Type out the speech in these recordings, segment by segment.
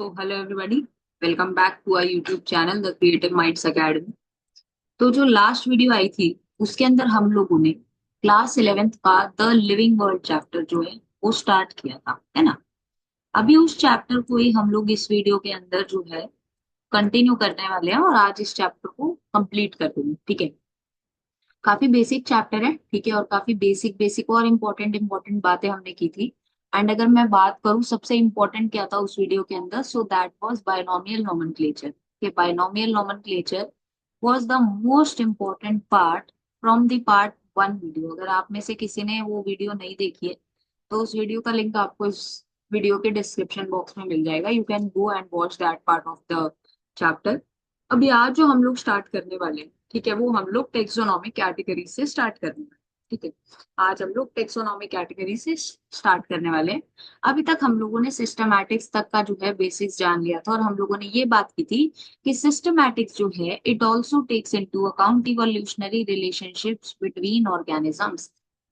Hello everybody, welcome back to our YouTube channel the Creative Minds Academy. तो जो last video आई थी उसके अंदर हम लोगों ने क्लास 11th का द लिविंग वर्ल्ड चैप्टर जो है वो स्टार्ट किया था, है ना। अभी उस चैप्टर को ही हम लोग इस वीडियो के अंदर जो है कंटिन्यू करने वाले हैं और आज इस चैप्टर को कंप्लीट कर दूंगी, ठीक है। काफी बेसिक चैप्टर है, ठीक है, और काफी बेसिक बेसिक और इम्पोर्टेंट इम्पोर्टेंट बातें हमने की थी। एंड अगर मैं बात करूं सबसे इम्पोर्टेंट क्या था उस वीडियो के अंदर, so that was binomial nomenclature. कि binomial nomenclature was the most important part from the part one video. अगर आप में से किसी ने वो वीडियो नहीं देखी है तो उस वीडियो का लिंक आपको इस वीडियो के डिस्क्रिप्शन बॉक्स में मिल जाएगा। You can go and watch that part of the chapter. अभी आज जो हम लोग स्टार्ट करने वाले हैं, ठीक है, वो हम लोग टेक्सोनॉमिक कैटेगरी से स्टार्ट करने वाले हैं, ठीक है। आज हम लोग टेक्सोनॉमिक कैटेगरी से स्टार्ट करने वाले हैं। अभी तक हम लोगों ने सिस्टमैटिक्स तक का जो है बेसिक्स जान लिया था और हम लोगों ने ये बात की थी कि सिस्टमैटिक्स जो है it also takes into account evolutionary relationships between organisms.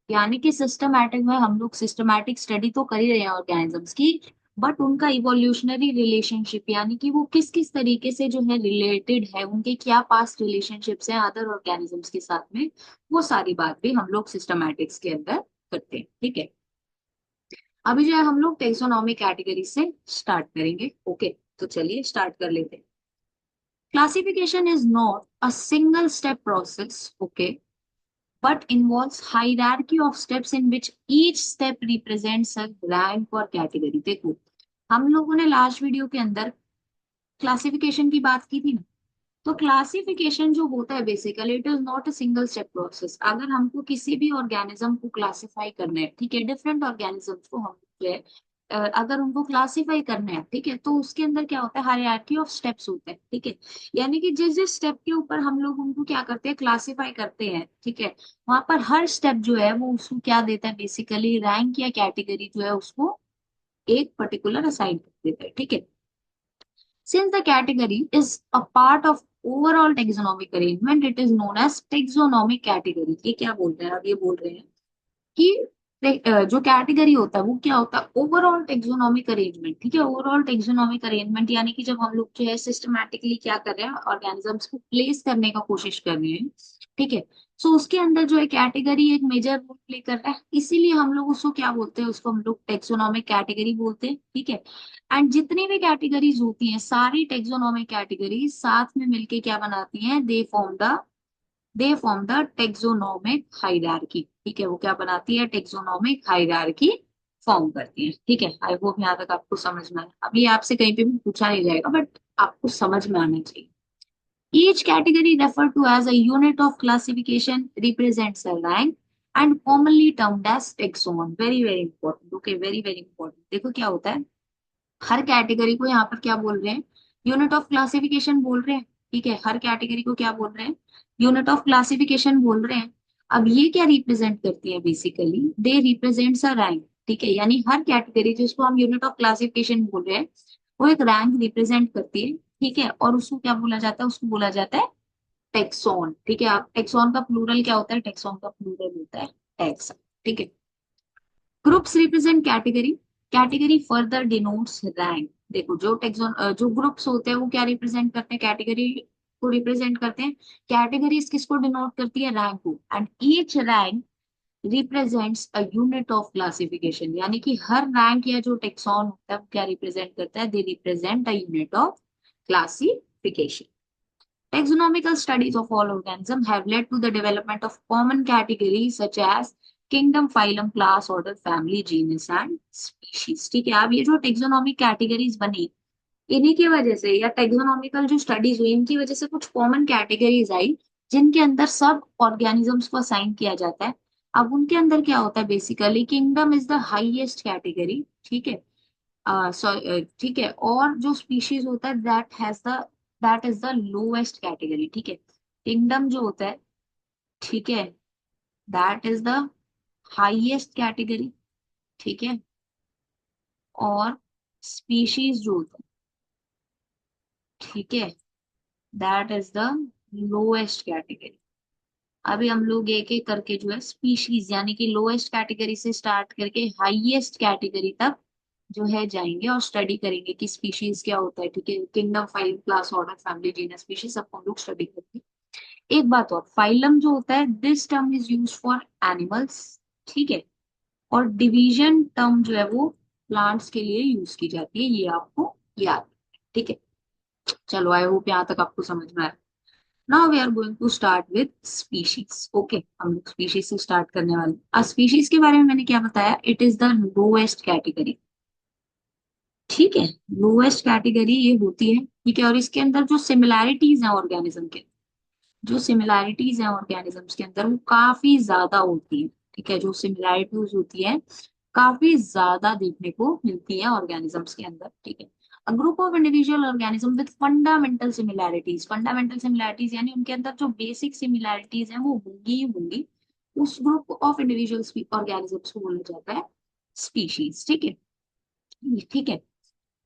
यानी कि सिस्टमैटिक में हम लोग सिस्टमैटिक स्टडी तो कर ही रहे हैं ऑर्गेनिजम्स की, बट उनका इवोल्यूशनरी रिलेशनशिप यानी कि वो किस किस तरीके से जो है रिलेटेड है, उनके क्या पास्ट रिलेशनशिप्स हैं अदर ऑर्गेनिजम्स के साथ में, वो सारी बात भी हम लोग सिस्टमैटिक्स के अंदर करते हैं, ठीक है। अभी जो है हम लोग टेक्सोनॉमी कैटेगरी से स्टार्ट करेंगे, ओके। तो चलिए स्टार्ट कर लेते हैं। Classification is not a single step process, okay, but involves hierarchy of steps in which each step represents a rank or category। देखो, हम लोगों ने लास्ट वीडियो के अंदर क्लासिफिकेशन की बात की थी ना। तो क्लासिफिकेशन जो होता है basically it is not a single step process. अगर हमको किसी भी ऑर्गेनिज्म को क्लासिफाई करना है, ठीक है, डिफरेंट ऑर्गेनिजम्स को हम जो है अगर उनको क्लासिफाई करना है, ठीक है, तो उसके अंदर क्या होता है, हायरार्की ऑफ स्टेप्स होते हैं, ठीक है। यानी कि जिस जिस स्टेप के ऊपर हम लोग उनको क्या करते हैं, क्लासिफाई करते हैं, ठीक है, वहां पर हर स्टेप जो है वो उसको क्या देता है, बेसिकली रैंक या कैटेगरी जो है उसको एक पर्टिकुलर असाइन कर देता है, ठीक है। Since the category is a part of overall taxonomic arrangement, it is known as taxonomic category। ये क्या बोल रहे हैं, अब ये बोल रहे हैं कि जो कैटेगरी होता है वो क्या होता है, ओवरऑल टेक्सोनोमिक अरेंजमेंट, ठीक है। ओवरऑल टेक्सोनोमिक अरेंजमेंट यानी कि जब हम लोग जो है सिस्टमैटिकली क्या कर रहे हैं, ऑर्गेनिजम्स को प्लेस करने का कोशिश कर रहे हैं, ठीक है। सो उसके अंदर जो है कैटेगरी एक मेजर रोल प्ले कर रहा है, इसीलिए हम लोग उसको क्या बोलते हैं, उसको हम लोग टेक्सोनोमिक कैटेगरी बोलते हैं, ठीक है। एंड जितनी भी कैटेगरीज होती हैं सारी टेक्सोनोमिक कैटेगरीज साथ में मिलके क्या बनाती हैं, they form the taxonomic hierarchy, ठीक है। वो क्या बनाती है, टेक्सोनोमिक हायरार्की फॉर्म करती है, ठीक है। आई होप यहाँ तक आपको समझ में आया। अभी आपसे कहीं पे भी पूछा नहीं जाएगा बट आपको समझ में आना चाहिए। Each category referred to as a unit of classification represents a rank and commonly termed as taxon। Very very important, okay, very very important। देखो क्या होता है, हर कैटेगरी को यहाँ पर क्या बोल रहे हैं, यूनिट ऑफ क्लासिफिकेशन बोल रहे हैं, ठीक है। हर कैटेगरी को क्या बोल रहे हैं, यूनिट ऑफ क्लासिफिकेशन बोल रहे हैं। अब ये क्या रिप्रेजेंट करती है, basically they represents a rank, ठीक है। यानी हर कैटेगरी जिसको हम यूनिट ऑफ क्लासिफिकेशन बोल रहे हैं वो एक रैंक रिप्रेजेंट करती है, ठीक है। और उसको क्या बोला जाता है, उसको बोला जाता है टेक्सोन, ठीक है। आप टेक्सोन का प्लूरल क्या होता है, टेक्सोन का प्लूरल होता है टैक्स, ठीक है। Groups represent category, category further denotes rank. देखो जो जो ग्रुप्स होते हैं वो क्या रिप्रेजेंट करते हैं, कैटेगरी को रिप्रेजेंट करते हैं। कैटेगरीज किसको डिनोट करती है, रैंक को। And each rank represents a unit of classification. यानी कि हर रैंक या जो टेक्सॉन होता है वो क्या रिप्रेजेंट करता है, they represent a unit of classification. Taxonomical studies of all organisms have led to the development of common categories such as kingdom, phylum, class, order, family, genus and species। ठीक है, अब ये जो टेक्सोनॉमिक कैटेगरीज बनी इन्हीं की वजह से, या टेक्सोनॉमिकल जो स्टडीज हुई इनकी वजह से कुछ कॉमन कैटेगरीज आई जिनके अंदर सब ऑर्गेनिजम्स को असाइन किया जाता है। अब उनके अंदर क्या होता है, basically kingdom is the highest category, ठीक है। ठीक है, और जो स्पीशीज होता है that is the lowest category, ठीक है। किंगडम जो होता है, ठीक है, that is the highest category, ठीक है। और स्पीशीज जो होता है, ठीक है, that is the lowest category. अभी हम लोग एक एक करके जो है स्पीशीज यानी कि लोएस्ट कैटेगरी से स्टार्ट करके हाईएस्ट कैटेगरी तक जो है जाएंगे और स्टडी करेंगे कि स्पीशीज क्या होता है, ठीक है, kingdom, phylum, class, order, family, genus, species, सबको हम लोग स्टडी करेंगे। एक बात और, फाइलम जो होता है, this term is use for animals, ठीक है, और डिवीजन टर्म जो है वो प्लांट्स के लिए यूज की जाती है, ये आपको याद है, ठीक है। चलो, आई होप यहाँ तक आपको समझ में आया। Now we are going to start with species. Okay, हम लोग स्पीशीज से स्टार्ट करने वाले। अब स्पीशीज के बारे में मैंने क्या बताया, it is the lowest category, ठीक है, लोएस्ट कैटेगरी ये होती है, ठीक है, और इसके अंदर जो सिमिलैरिटीज हैं ऑर्गेनिज्म के, जो सिमिलैरिटीज हैं ऑर्गेनिजम्स के अंदर वो काफी ज्यादा होती है, ठीक है, जो सिमिलैरिटीज होती है काफी ज्यादा देखने को मिलती है ऑर्गेनिजम्स के अंदर, ठीक है। A group of individual organism with fundamental similarities यानी उनके अंदर जो बेसिक सिमिलैरिटीज हैं वो होंगी ही होंगी, उस ग्रुप ऑफ इंडिविजुअल ऑर्गेनिजम्स को बोला जाता है स्पीशीज, ठीक है, ठीक है।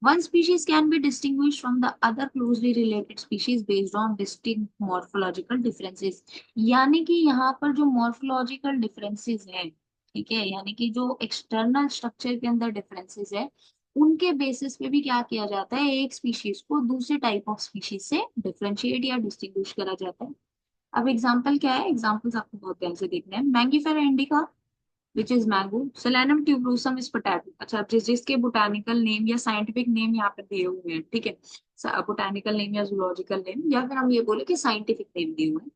One species can be distinguished from the other closely related species based on distinct morphological differences। यानी कि यहाँ पर जो morphological differences हैं, ठीक है, यानी कि जो एक्सटर्नल स्ट्रक्चर के अंदर डिफरेंसेस है, उनके बेसिस पे भी क्या किया जाता है, एक स्पीशीज को दूसरे टाइप ऑफ स्पीशीज से डिफरेंशिएट या डिस्टिंग्विश करा जाता है। अब एग्जाम्पल क्या है, एग्जाम्पल्स आपको बहुत ध्यान से देखना है। Mangifera indica which is mango, Solanum tuberosum is potato. अच्छा, जिसके बोटानिकल नेम या साइंटिफिक नेम यहाँ पे दिए हुए हैं, ठीक है, बोटानिकल नेम या जूलॉजिकल नेम, या फिर हम ये बोले कि साइंटिफिक नेम दिए हुए हैं,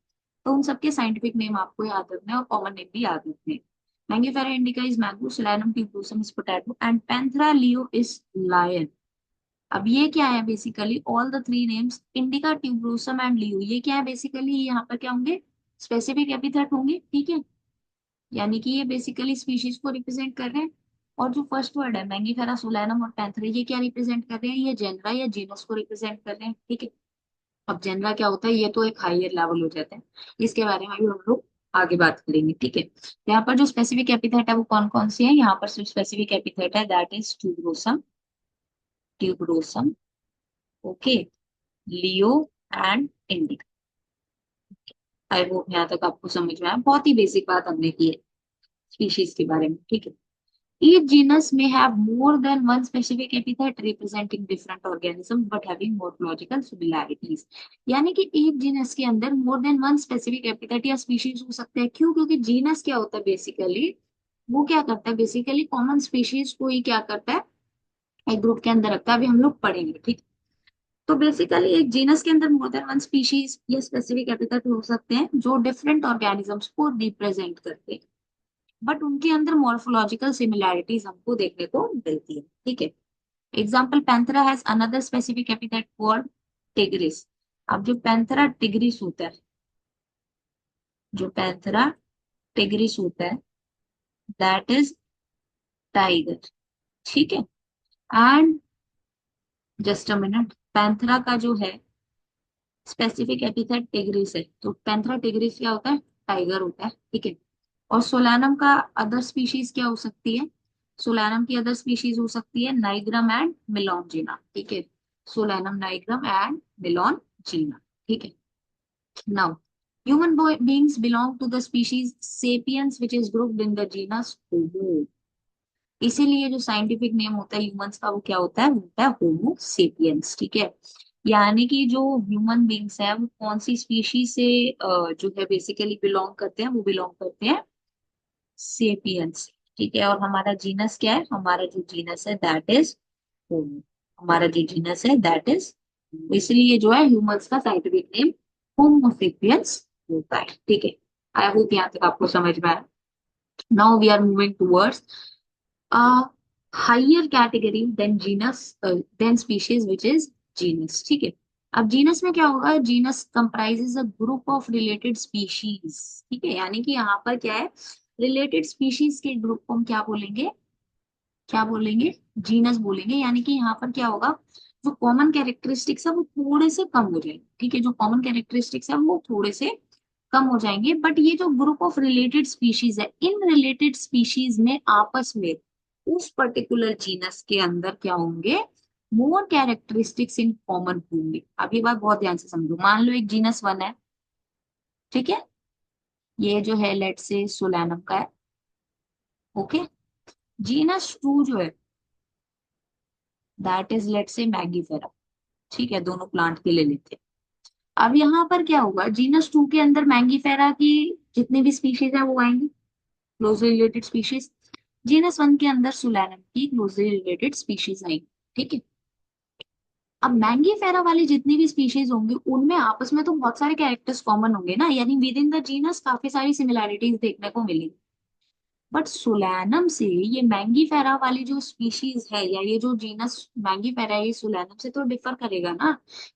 तो उन सबके साइंटिफिक नेम आपको याद रखना है और कॉमन नेम भी याद रखने हैं। Mangifera indica is mango, Solanum tuberosum is potato and Panthera leo is lion. अब ये क्या है, basically all the three names indica, tuberosum and leo, ये क्या है बेसिकली, यहाँ पर क्या होंगे, स्पेसिफिक एपिथेट होंगे, ठीक है, यानी कि ये बेसिकली स्पीशीज को रिप्रेजेंट कर रहे हैं। और जो फर्स्ट वर्ड है मैंगीफेरा, सोलैनम और पैंथेरा, ये क्या रिप्रेजेंट कर रहे हैं, ये जेनरा या जीनस को रिप्रेजेंट कर रहे हैं, ठीक है। अब जेनरा क्या होता है, ये तो एक हायर लेवल हो जाता है, इसके बारे में भी हम लोग आगे बात करेंगे, ठीक है। यहाँ पर जो स्पेसिफिक एपिथेट है वो कौन कौन सी है, यहाँ पर सिर्फ स्पेसिफिक एपिथेट है, that is tuberosum, tuberosum, okay, Leo and indica. I hope यहाँ तक आपको समझ में आया, बहुत ही बेसिक बात हमने की है स्पीशीज के बारे में, ठीक है। Each genus may have more than one specific epithet representing different organisms but having morphological similarities। यानी कि एक जीनस के अंदर more than one specific epithet या स्पीशीज हो सकते हैं, क्यों, क्योंकि जीनस क्या होता है बेसिकली, वो क्या करता है बेसिकली कॉमन स्पीशीज को ही क्या करता है, एक ग्रुप के अंदर रखता है, अभी हम लोग पढ़ेंगे, ठीक। तो बेसिकली एक जीनस के अंदर मोर देन वन स्पीशीज या स्पेसिफिक एपिथेट हो सकते हैं जो डिफरेंट ऑर्गेनिजम्स को रिप्रेजेंट करते हैं, बट उनके अंदर मॉर्फोलॉजिकल सिमिलैरिटीज हमको देखने को मिलती है, ठीक है। Example, Panthera has another specific epithet called tigris. अब जो पैंथेरा टिग्रिस होता है, जो पैंथेरा टिग्रिस होता है, दैट इज टाइगर, ठीक है। And just a minute, Panthera का जो है स्पेसिफिक एपिथेट टिग्रिस है, तो पैंथेरा टिग्रिस क्या होता है, टाइगर होता है, ठीक है। और सोलानम का अदर स्पीशीज क्या हो सकती है, सोलानम की अदर स्पीशीज हो सकती है नाइग्रम एंड मिलोनजिना, ठीक है, सोलानम, नाइग्रम एंड मिलोनजिना, ठीक है। Now human beings belong to the species sapiens which is grouped in the genus homo। इसीलिए जो साइंटिफिक नेम होता है ह्यूमंस का वो क्या होता है, वो होता है होमो सेपियंस, ठीक है। यानी कि जो ह्यूमन बींग्स है वो कौन सी स्पीशीज से जो है बेसिकली बिलोंग करते हैं, वो बिलोंग करते हैं सेपियंस, ठीक है। और हमारा जीनस क्या है, हमारा जो जीनस है दैट इज होमो, हमारा जो जीनस है दैट इज, इसलिए जो है ह्यूमंस का साइंटिफिक नेम होमो सेपियंस होता है, ठीक है। आई होप यहाँ तक आपको समझ में आया। Now we are moving towards a higher category than genus, than species which is genus, ठीक है। अब जीनस में क्या होगा, genus comprises a group of related species, ठीक है, यानी कि यहाँ पर क्या है, रिलेटेड स्पीशीज के ग्रुप को हम क्या बोलेंगे, क्या बोलेंगे, जीनस बोलेंगे। यानी कि यहाँ पर क्या होगा, जो कॉमन कैरेक्टरिस्टिक्स है वो थोड़े से कम हो जाएंगे, ठीक है, जो कॉमन कैरेक्टरिस्टिक्स है वो थोड़े से कम हो जाएंगे, बट ये जो ग्रुप ऑफ रिलेटेड स्पीशीज है, इन रिलेटेड स्पीशीज में आपस में उस पर्टिकुलर जीनस के अंदर क्या होंगे, मोर कैरेक्टरिस्टिक्स इन कॉमन होंगे। अब ये बात बहुत ध्यान से समझो, मान लो एक जीनस वन है, ठीक है, ये जो है लेट से सोलैनम का है, ओके। जीनस टू जो है that is let's say Mangifera. ठीक है, दोनों प्लांट के ले लेते हैं। अब यहाँ पर क्या होगा, जीनस 2 के अंदर मैंगीफेरा की जितनी भी स्पीशीज है वो आएंगी, क्लोजली रिलेटेड स्पीशीज। जीनस 1 के अंदर सुलैनम की क्लोजली रिलेटेड स्पीशीज आएंगी। ठीक है। अब मैंगीफेरा वाली जितनी भी स्पीशीज होंगी उनमें आपस में तो बहुत सारे कैरेक्टर्स कॉमन होंगे ना, यानी विद इन द जीनस काफी सारी सिमिलैरिटीज देखने को मिलेगी। बट सोलैनम से ये मैंगीफेरा वाली जो स्पीशीज है या ये जो जीनस मैंगीफेरा है, ये सोलैनम से तो डिफर करेगा ना।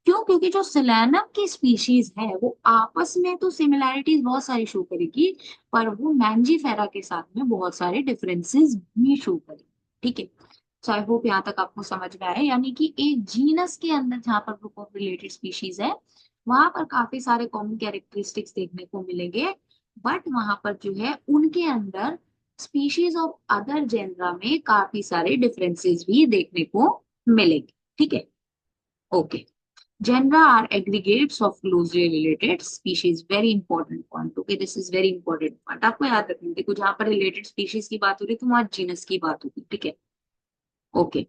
क्यों? क्योंकि जो सोलैनम की स्पीशीज है वो आपस में तो सिमिलैरिटीज बहुत सारी शो करेगी, पर वो मैंगीफेरा के साथ में बहुत सारे डिफरेंसेस भी शो करेगी। ठीक है। सो आई होप यहाँ तक आपको समझ में आया, यानी कि एक जीनस के अंदर जहां पर ग्रुप ऑफ रिलेटेड स्पीशीज है वहां पर काफी सारे कॉमन कैरेक्टरिस्टिक्स देखने को मिलेंगे, बट वहां पर जो है उनके अंदर स्पीशीज ऑफ अदर जेनरा में काफी सारे डिफरेंसेस भी देखने को मिलेंगे। ठीक है। Okay. Genera are aggregates of closely related species. Very important point. Okay, this is very important point. आपको याद रखना है, देखो जहां पर रिलेटेड स्पीशीज की बात हो रही है तो वहां जीनस की बात होगी। ठीक है। Okay.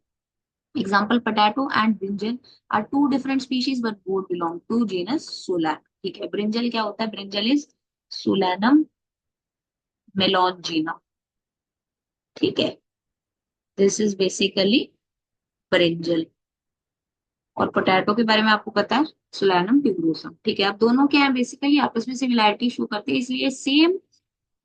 Example, potato and brinjal are two different species but both belong to genus Solanum. ठीक है। ब्रिंजल क्या होता है? Brinjal is Solanum melongena. ठीक है। This is basically brinjal. और पोटैटो के बारे में आपको पता है, सोलैनम ट्यूबरोसम। ठीक है। अब दोनों क्या है, बेसिकली आपस में सिमिलैरिटी शो करते हैं, इसलिए सेम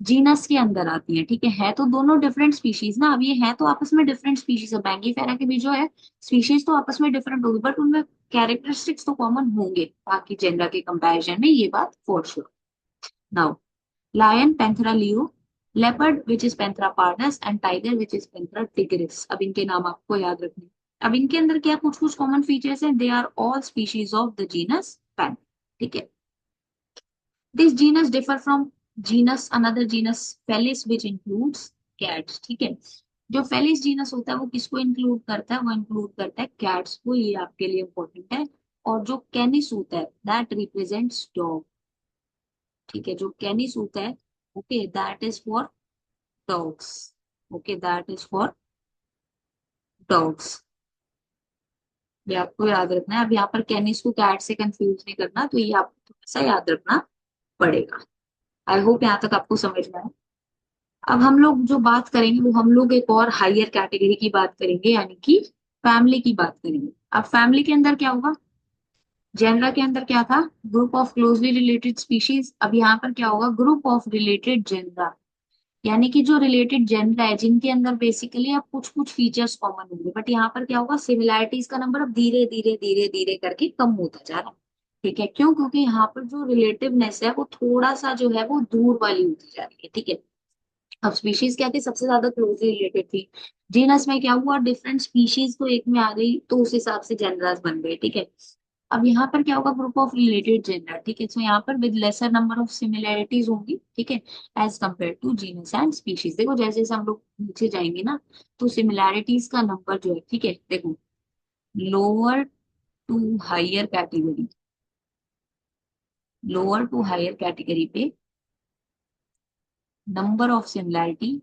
जीनस के अंदर आती है। ठीक है तो दोनों डिफरेंट स्पीशीज ना, अब ये है तो आपस में डिफरेंट स्पीशीज है, मैंगीफेरा के भी जो है स्पीशीज तो आपस में डिफरेंट होगी, बट उनमें कैरेक्टरिस्टिक्स तो कॉमन होंगे बाकी जेंडर के कंपैरिजन में, ये बात for sure. Now, lion Panthera leo, leopard which is Panthera pardus and tiger which is Panthera tigris. अब इनके नाम आपको याद रखने हैं। अब इनके अंदर क्या कुछ कुछ कॉमन फीचर्स हैं, they are all species of the genus Panthera. ठीक है। This genus differ from genus another genus Felis which includes cats. ठीक है। जो फेलिस जीनस होता है वो किसको इंक्लूड करता है? वो इंक्लूड करता है कैट्स को, ये आपके लिए इंपॉर्टेंट है। और जो कैनिस होता है दैट रिप्रेजेंट्स डॉग। ठीक है। जो कैनिस होता है, okay, that is for dogs. Okay, that is for dogs. ये आपको याद रखना है। अब यहाँ पर कैनिस को कैट से कंफ्यूज नहीं करना, तो ये आपको थोड़ा सा याद रखना पड़ेगा। आई होप यहाँ तक आपको समझ में आए। अब हम लोग जो बात करेंगे वो हम लोग एक और हायर कैटेगरी की बात करेंगे, यानी कि फैमिली की बात करेंगे। अब फैमिली के अंदर क्या होगा, जेनरा के अंदर क्या था, group of closely related species. अब यहाँ पर क्या होगा, ग्रुप ऑफ रिलेटेड जेनरा, यानी कि जो रिलेटेड जेनरा है जिनके अंदर बेसिकली अब कुछ कुछ फीचर्स कॉमन होंगे, बट यहाँ पर क्या होगा, सिमिलैरिटीज का नंबर अब धीरे धीरे धीरे धीरे करके कम होता जा रहा है। ठीक है। क्यों? क्योंकि यहाँ पर जो रिलेटिवनेस है वो थोड़ा सा जो है वो दूर वाली होती जा रही है। ठीक है। अब स्पीशीज क्या थी, सबसे ज्यादा क्लोजली रिलेटेड थी। जीनस में क्या हुआ, डिफरेंट स्पीशीज तो एक में आ गई तो उस हिसाब से जेनरास बन गए। ठीक है। अब यहाँ पर क्या होगा, ग्रुप ऑफ रिलेटेड जेनर। ठीक है। सो यहाँ पर with lesser number of similarities होंगी। ठीक है। As compare to genus and species. देखो जैसे जैसे हम लोग नीचे जाएंगे ना तो सिमिलैरिटीज का नंबर जो है, ठीक है, देखो, lower to higher category, lower to higher category पे नंबर ऑफ सिमिलैरिटी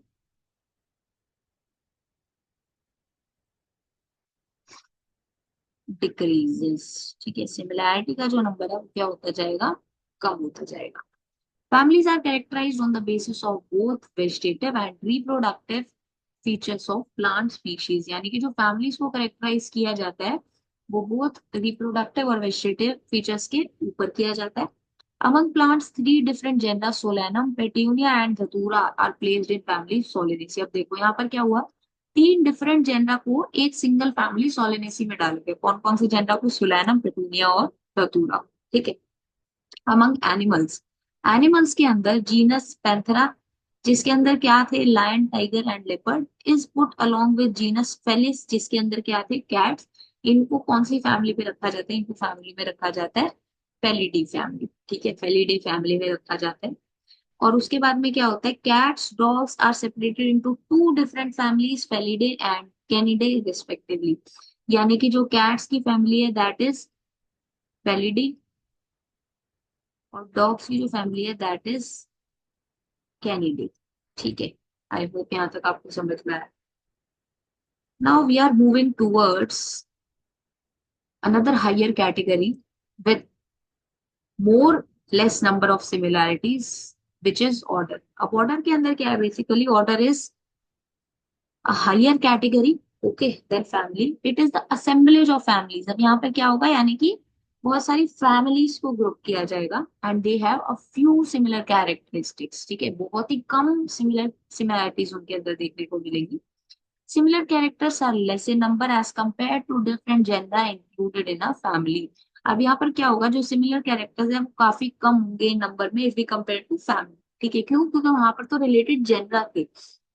डिक्रीजेस। ठीक है। सिमिलैरिटी का जो नंबर है वो क्या होता जाएगा, कम होता जाएगा। Families are characterized on the basis of both vegetative and reproductive features of plant species। यानी कि जो families को characterize किया जाता है वो both reproductive और vegetative features के ऊपर किया जाता है। Among plants, three different genera Solanum, Petunia and Datura are placed in family Solanaceae। अब देखो यहाँ पर क्या हुआ, तीन डिफरेंट जेनरा को एक सिंगल फैमिली सोलेनेसी में डाल गए। कौन कौन से जेनरा को? सोलैनम, पेटूनिया और धतूरा। ठीक है। अमंग एनिमल्स, एनिमल्स के अंदर जीनस पैंथेरा जिसके अंदर क्या थे, lion, tiger and leopard, is put along with genus Felis जिसके अंदर क्या थे, कैट्स। इनको कौन सी फैमिली पे रखा जाता है? इनको फैमिली में रखा जाता है फेलिडी फैमिली। ठीक है। फेलिडी फैमिली में रखा जाता है। और उसके बाद में क्या होता है, cats dogs are separated into two different families, Felidae and Canidae respectively. यानी कि जो कैट्स की फैमिली है दैट इज फेलिडी, और डॉग्स की जो फैमिली है दैट इज कैनिडी। ठीक है। आई होप यहाँ तक आपको समझ में आया। Now we are moving towards another higher category with more less number of similarities, which is order. अब order के अंदर क्या है? Basically order is a higher category, okay, than family. It is the assemblage of families. अब यहाँ पर क्या होगा, यानी कि बहुत सारी families को ग्रुप किया जाएगा and they have a few similar characteristics. ठीक है, बहुत ही कम similarities उनके अंदर देखने को मिलेंगी. Similar characters are less in number as compared to different genre included in a family. अब यहाँ पर क्या होगा, जो सिमिलर कैरेक्टर्स है वो काफी कम होंगे नंबर में if we compare to family. ठीक है, क्यों? क्योंकि वहां पर तो रिलेटेड जेनरा थे.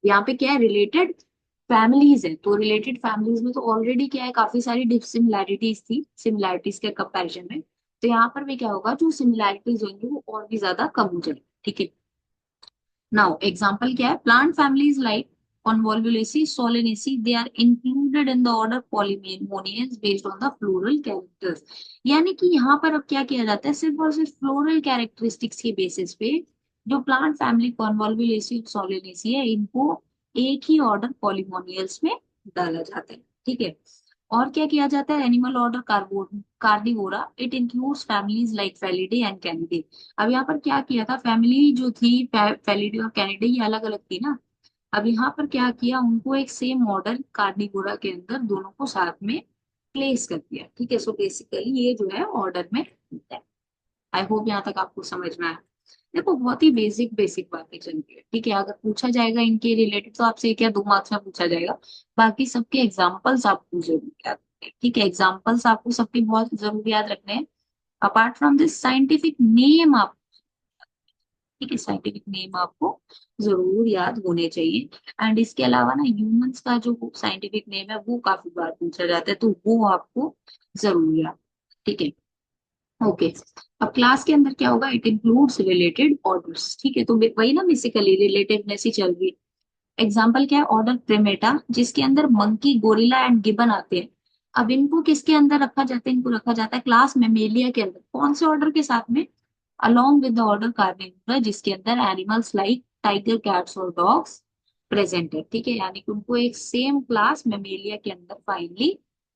यहाँ पे क्या है, रिलेटेड फैमिलीज है. तो रिलेटेड फैमिलीज में तो ऑलरेडी क्या है, काफी सारी सिमिलैरिटीज थी सिमिलैरिटीज के कंपैरिजन में. तो यहाँ पर भी क्या होगा, जो सिमिलैरिटीज होंगी वो और भी ज्यादा कम हो जाएगी. ठीक है. नाउ एग्जाम्पल क्या है, plant families like Convolvulaceae, Solanaceae, they are included in the order Polemonians based on the floral characters. यानी कि यहाँ पर अब क्या किया जाता है, सिर्फ और सिर्फ फ्लोरल कैरेक्टरिस्टिक्स के बेसिस पे जो प्लांट फैमिली Convolvulaceae और Solanaceae है, इनको एक ही ऑर्डर पॉलीमोनियल्स में डाला जाता है. ठीक है. और क्या किया जाता है, animal order Carnivora, it includes families like Felidae and Canidae. अब यहाँ पर क्या किया था, फैमिली जो थी फेलिडे और कैनिडे ये अलग अलग थी ना. अब यहाँ पर क्या किया, उनको एक सेम ऑर्डर कार्निवोरा के अंदर दोनों को साथ में प्लेस कर दिया. ठीक है. सो बेसिकली ये जो है ऑर्डर में होता है. आई होप यहाँ तक आपको समझ में आया. देखो बहुत ही बेसिक बेसिक बातें चल रही है. ठीक है. अगर पूछा जाएगा इनके रिलेटेड तो आपसे एक या दो मार्क्स में पूछा जाएगा. बाकी सबके एग्जाम्पल्स आपको जरूर याद रखने हैं. ठीक है. एग्जाम्पल्स आपको सबके बहुत जरूर याद रखने हैं. Apart from this scientific name आप, ठीक है, साइंटिफिक नेम आपको जरूर याद होने चाहिए. एंड इसके अलावा ना ह्यूमंस का जो साइंटिफिक नेम है वो काफी बार पूछा जाता है, तो वो आपको जरूर याद. ठीक है. ओके. अब क्लास के अंदर क्या होगा, इट इंक्लूड्स रिलेटेड ऑर्डर्स. ठीक है. तो वही ना, बेसिकली रिलेटेडनेस ही चल रही है. एग्जाम्पल क्या है, ऑर्डर प्रिमेटा, जिसके अंदर मंकी, गोरिल्ला एंड गिबन आते हैं. अब इनको किसके अंदर रखा जाता है, इनको रखा जाता है क्लास मेमेलिया के अंदर. कौन से ऑर्डर के साथ में, along with the order Carnivora, जिसके अंदर एनिमल्स लाइक टाइगर, कैट्स और डॉग्स प्रेजेंट है. ठीक है. यानी कि उनको एक सेम क्लास मेमेलिया के अंदर फाइनली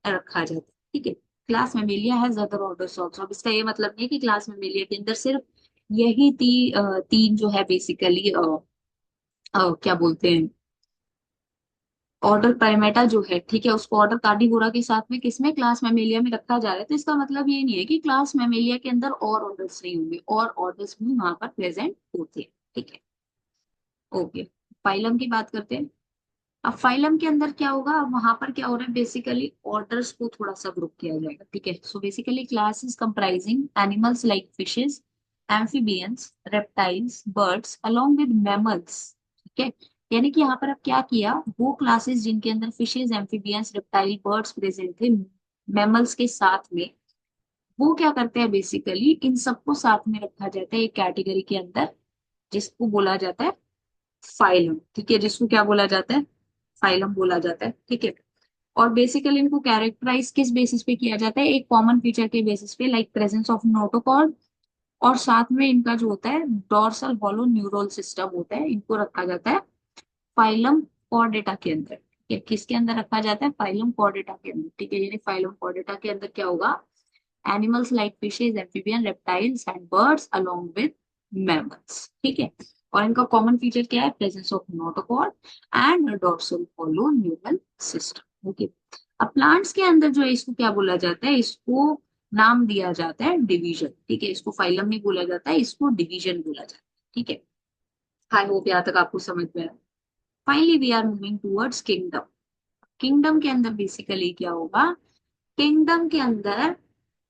रखा जाता है. ठीक है. Class Mammalia has other orders also. अब इसका ये मतलब नहीं है कि क्लास मेमेलिया के अंदर सिर्फ यही तीन जो है बेसिकली क्या बोलते हैं, ऑर्डर पैरामेटा जो है, ठीक है, उसको ऑर्डर कार्डिवोरा के साथ में किसमें, क्लास मेमेलिया में रखा जा रहा है. तो इसका मतलब ये नहीं है कि क्लास मेमेलिया के अंदर और ऑर्डर्स नहीं होंगे, और ऑर्डर्स भी वहां पर प्रेजेंट होते हैं. ठीक है. ओके. फाइलम की बात करते हैं. अब फाइलम के अंदर क्या होगा, अब वहां पर क्या हो रहा है, बेसिकली ऑर्डर्स को थोड़ा सा ग्रुप किया जाएगा. ठीक है. So basically class is comprising animals like fishes, amphibians, reptiles, birds along with mammals. ठीक है. यानी कि यहाँ पर अब क्या किया, वो क्लासेस जिनके अंदर fishes, amphibians, reptile, birds present थे मैमल्स के साथ में, वो क्या करते हैं, बेसिकली इन सबको साथ में रखा जाता है एक कैटेगरी के अंदर, जिसको बोला जाता है फाइलम. ठीक है. जिसको क्या बोला जाता है, फाइलम बोला जाता है. ठीक है. और बेसिकली इनको कैरेक्टराइज किस बेसिस पे किया जाता है, एक कॉमन फीचर के बेसिस पे, लाइक प्रेजेंस ऑफ नोटोकॉर्ड, और साथ में इनका जो होता है डोर्सल हॉलो न्यूरल सिस्टम होता है, इनको रखा जाता है फाइलम कॉर्डेटा के अंदर. ठीक है. किसके अंदर रखा जाता है, फाइलम कॉर्डेटा के अंदर. ठीक है. यानी फाइलम कॉर्डेटा के अंदर क्या होगा, animals like fishes, amphibian, reptiles and birds along with mammals. ठीक है. और इनका कॉमन फीचर क्या है, presence of notochord and dorsal hollow neural system. Okay. अब प्लांट्स के अंदर जो है इसको क्या बोला जाता है, इसको नाम दिया जाता है डिवीजन. ठीक है. इसको फाइलम नहीं बोला जाता है, इसको डिवीजन बोला जाता है. ठीक है. आई होप यहाँ तक आपको समझ में आया. Finally we are moving towards kingdom. Kingdom के अंदर बेसिकली क्या होगा, किंगडम के अंदर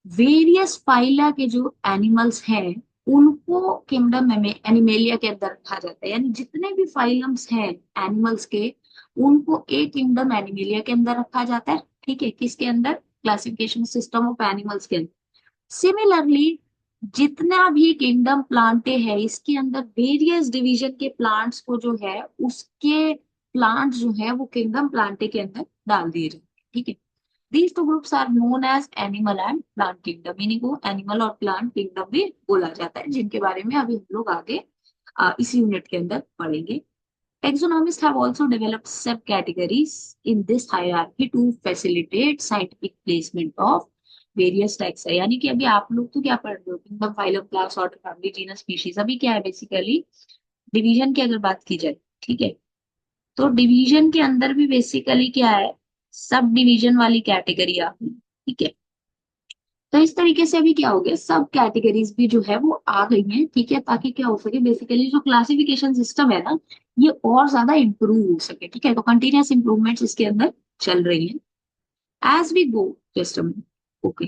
वेरियस फाइला के जो एनिमल्स हैं उनको किंगडम में एनिमेलिया के अंदर रखा जाता है. यानी जितने भी फाइलम्स हैं एनिमल्स के, उनको एक किंगडम एनिमेलिया के अंदर रखा जाता है. ठीक है. किसके अंदर, क्लासिफिकेशन सिस्टम ऑफ एनिमल्स के अंदर. सिमिलरली जितना भी किंगडम प्लांटे है, इसके अंदर वेरियस डिवीजन के प्लांट्स को जो है, उसके प्लांट्स जो है वो किंगडम प्लांटे के अंदर डाल दिए जाते हैं. ठीक है. These two groups are known as animal and plant kingdom. इन्हीं को एनिमल और प्लांट किंगडम भी बोला जाता है, जिनके बारे में अभी हम लोग आगे इस यूनिट के अंदर पढ़ेंगे. Taxonomists have also developed subcategories in this hierarchy to facilitate scientific placement of various taxa. यानी कि अभी आप लोग तो क्या पढ़ रहे हो, kingdom, phylum, class, order, family, genus, species. अभी क्या है बेसिकली, डिवीजन की अगर बात की जाए, ठीक है, तो डिवीजन के अंदर भी बेसिकली क्या है, सब डिवीजन वाली कैटेगरी आ गई, ठीक है। तो इस तरीके से अभी क्या हो गया, सब कैटेगरीज भी जो है वो आ गई हैं, ठीक है, ताकि क्या हो सके, बेसिकली जो क्लासिफिकेशन सिस्टम है ना, ये और ज्यादा इंप्रूव हो सके, ठीक है। तो कंटिन्यूअस इंप्रूवमेंट्स इसके अंदर चल रही हैं। As we go, just okay,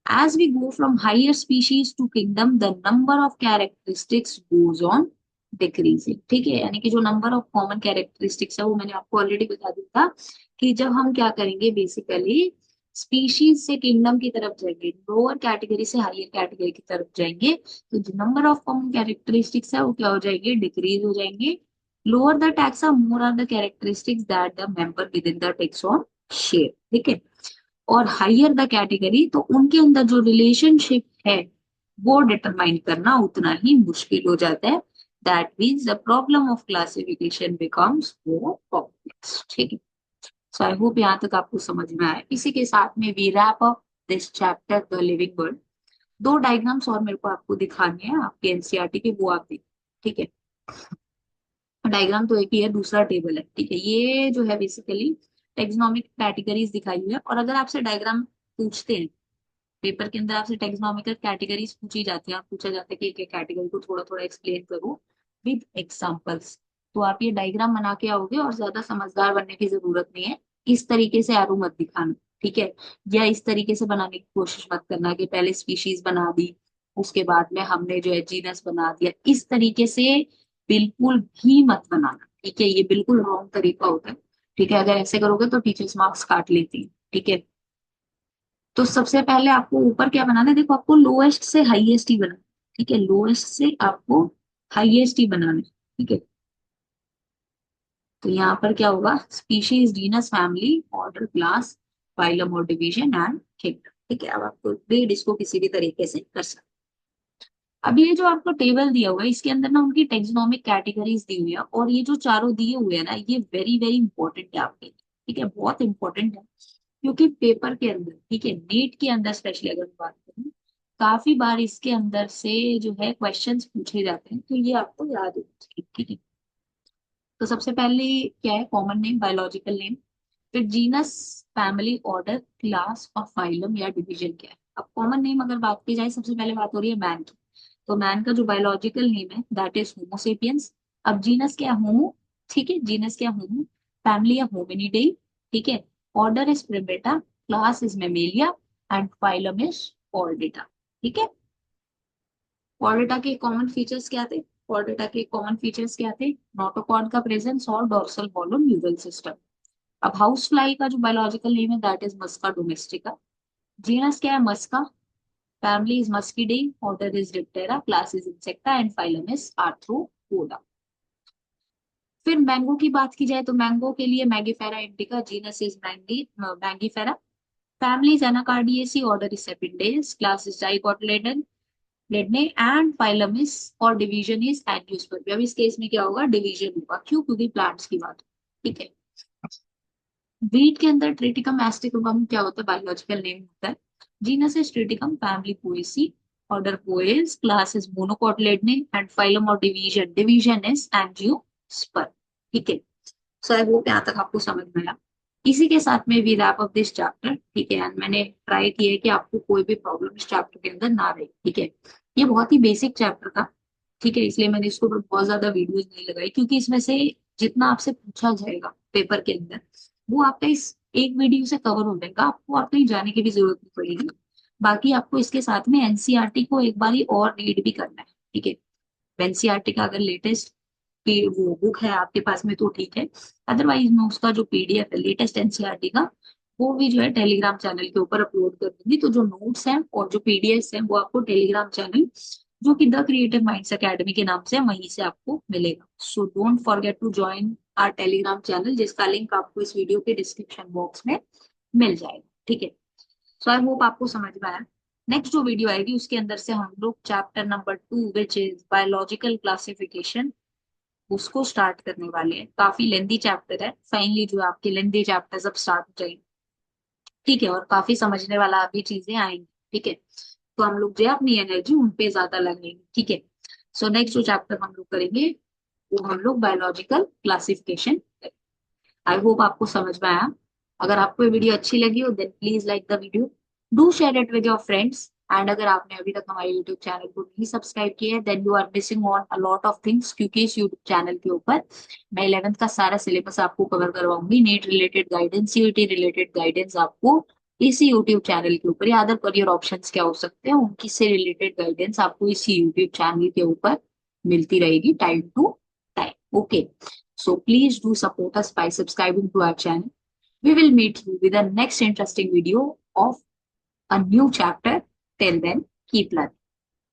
as we go from higher species to kingdom, the number of characteristics goes on decreasing, ठीक है। यानी कि जो नंबर ऑफ कॉमन कैरेक्टरिस्टिक्स है वो मैंने आपको ऑलरेडी बता दिया था, कि जब हम क्या करेंगे बेसिकली, स्पीशीज से किंगडम की तरफ जाएंगे, लोअर कैटेगरी से हायर कैटेगरी की तरफ जाएंगे, तो जो नंबर ऑफ कॉमन कैरेक्टरिस्टिक्स है वो क्या हो जाएंगे, डिक्रीज हो जाएंगे। Lower the taxa, more are the characteristics that the member within the taxon share, ठीक है। और हायर द कैटेगरी, तो उनके अंदर जो रिलेशनशिप है वो डिटरमाइन करना उतना ही मुश्किल हो जाता है। That means the problem of classification becomes more complex, ठीक है। सो आई होप यहाँ तक आपको समझ में आया। इसी के साथ में we wrap up this chapter the living world. दो डायग्राम्स और मेरे को आपको दिखाने हैं आपके एनसीईआरटी के, वो आप देखिए, ठीक है। डायग्राम तो एक ही है, दूसरा टेबल है, ठीक है। ये जो है बेसिकली टेक्सोनोमिक कैटेगरीज दिखाई हुई है, और अगर आपसे डायग्राम पूछते हैं पेपर के अंदर, आपसे टेक्सोनोमिकल कैटेगरीज पूछी जाती है, आप पूछा जाता है कि एक कैटेगरी को थोड़ा थोड़ा एक्सप्लेन करो विद एग्जांपल्स, तो आप ये डायग्राम बना के आओगे, और ज्यादा समझदार बनने की जरूरत नहीं है। इस तरीके से एरो मत दिखाना, ठीक है, या इस तरीके से बनाने की कोशिश मत करना कि पहले स्पीशीज बना दी, उसके बाद में हमने जो है जीनस बना दिया, इस तरीके से बिल्कुल भी मत बनाना, ठीक है। ये बिल्कुल रॉन्ग तरीका होता है, ठीक है। अगर ऐसे करोगे तो टीचर्स मार्क्स काट लेती है, ठीक है। तो सबसे पहले आपको ऊपर क्या बनाना है, देखो आपको लोएस्ट से हाईएस्ट ही बनाना है, ठीक है। लोएस्ट से आपको हाईएस्ट ही बनाना है, ठीक है। तो यहाँ पर क्या होगा, species, genus, family, order, class, phylum और डिवीजन एंड किंगडम, ठीक है। अब आपको ग्रेड इसको किसी भी तरीके से कर सकते। अब ये जो आपको टेबल दिया हुआ है, इसके अंदर ना उनकी टेक्सोनोमिक कैटेगरीज दी हुई है, और ये जो चारों दिए हुए हैं ना, ये वेरी वेरी इंपॉर्टेंट है आपके लिए, ठीक है, बहुत इंपॉर्टेंट है। क्योंकि पेपर के अंदर, ठीक है, नीट के अंदर स्पेशली अगर मैं बात करूँ, काफी बार इसके अंदर से जो है क्वेश्चंस पूछे जाते हैं, तो ये आपको याद होना चाहिए, ठीक है। तो सबसे पहले क्या है, कॉमन नेम, बायोलॉजिकल नेम, फिर जीनस, फैमिली, ऑर्डर, क्लास और फाइलम या डिवीजन क्या है। अब कॉमन नेम अगर बात की जाए, सबसे पहले बात हो रही है मैन की, तो मैन का जो बायोलॉजिकल नेम है दैट इज होमोसेपियंस। अब जीनस क्या है, होमो, ठीक है, जीनस क्या है, होमो। फैमिली या होमिनिडे, ठीक है। Order is Primata, class is Mammalia and phylum is Chordata, ठीक है। कॉर्डेटा के कॉमन फीचर्स क्या थे, कॉर्डेटा के कॉमन फीचर्स क्या थे, नोटोकॉर्ड का प्रेजेंस और डोर्सल हॉलो न्यूरल सिस्टम। अब हाउस फ्लाई का जो बायोलॉजिकल नेम है that is Musca domestica. Genus क्या है, Musca. Family is Muscidae, order is Diptera, class is Insecta and phylum is Arthropoda. फिर मैंगो की बात की जाए, तो मैंगो के लिए Mangifera indica, genus is Mangifera, family is Anacardiaceae, order is Sapindales, class is Dicotyledonae and phylum is और division is angiosperm. अब इस केस में क्या होगा, डिवीजन होगा, क्यों, क्योंकि प्लांट्स की बात, ठीक है। वीट के अंदर ट्रिटिकम एस्टिकम क्या होता है, बायोलॉजिकल नेम होता है। Genus is Triticum, family Poaceae, order Poales, class is Monocotyledonae and phylum और डिवीजन डिवीजन इज एंजियोस्पर्म, ठीक है। सो आई होप यहाँ तक आपको समझ में आया। इसी के साथ में we wrap up this chapter, ठीक है। एंड मैंने ट्राई किया है कि आपको कोई भी प्रॉब्लम इस चैप्टर के अंदर ना रहे, ठीक है। ये बहुत ही बेसिक चैप्टर था, ठीक है, इसलिए मैंने इसको बहुत ज्यादा वीडियोज नहीं लगाई, क्योंकि इसमें से जितना आपसे पूछा जाएगा पेपर के अंदर, वो आपका इस एक वीडियो से कवर हो जाएगा, आपको और कहीं जाने की भी जरूरत नहीं पड़ेगी। बाकी आपको इसके साथ में एनसीईआरटी को एक बार और रीड भी करना है, ठीक है। एनसीईआरटी का अगर लेटेस्ट वो बुक है आपके पास में तो ठीक है, अदरवाइज मैं उसका जो पीडीएफ है लेटेस्ट एनसीईआरटी का, वो भी जो है टेलीग्राम चैनल के ऊपर अपलोड कर दूंगी। तो जो नोट्स हैं और जो पीडीएफ है वो आपको टेलीग्राम चैनल, जो कि द क्रिएटिव माइंड्स एकेडमी के नाम से है, वहीं से आपको मिलेगा। So don't forget to join our Telegram channel, जिसका लिंक आपको इस वीडियो के डिस्क्रिप्शन बॉक्स में मिल जाएगा, ठीक है। सो आई होप आपको समझ में आया। नेक्स्ट जो वीडियो आएगी उसके अंदर से हम लोग chapter number 2 which is biological classification, उसको स्टार्ट करने वाले हैं। काफी लेंदी चैप्टर है, फाइनली जो आपके लेंदी चैप्टर सब स्टार्ट हो जाएंगे, ठीक है, और काफी समझने वाला भी चीजें आएंगी, ठीक है। तो हम लोग जो है अपनी एनर्जी उन पे ज्यादा लगाएंगे, ठीक है। सो नेक्स्ट जो चैप्टर हम लोग करेंगे वो हम लोग बायोलॉजिकल क्लासिफिकेशन। आई होप आपको समझ में आया। अगर आपको ये वीडियो अच्छी लगी हो then please like the video, do share it with your friends. And अगर आपने अभी तक हमारे यूट्यूब चैनल को नहीं सब्सक्राइब किया है then you are missing on a lot of things, क्योंकि इस यूट्यूब चैनल के ऊपर मैं 11th का सारा सिलेबस आपको कवर करवाऊंगी। NEET related guidance, CUET related guidance आपको इसी यूट्यूब चैनल के ऊपर, या अदर करियर ऑप्शंस क्या हो सकते हैं उनकी से रिलेटेड गाइडेंस आपको इसी यूट्यूब चैनल के ऊपर मिलती रहेगी time to time, okay. So please do support us by subscribing to our channel. We will meet you with the next interesting video of a new chapter. Till then, keep learning.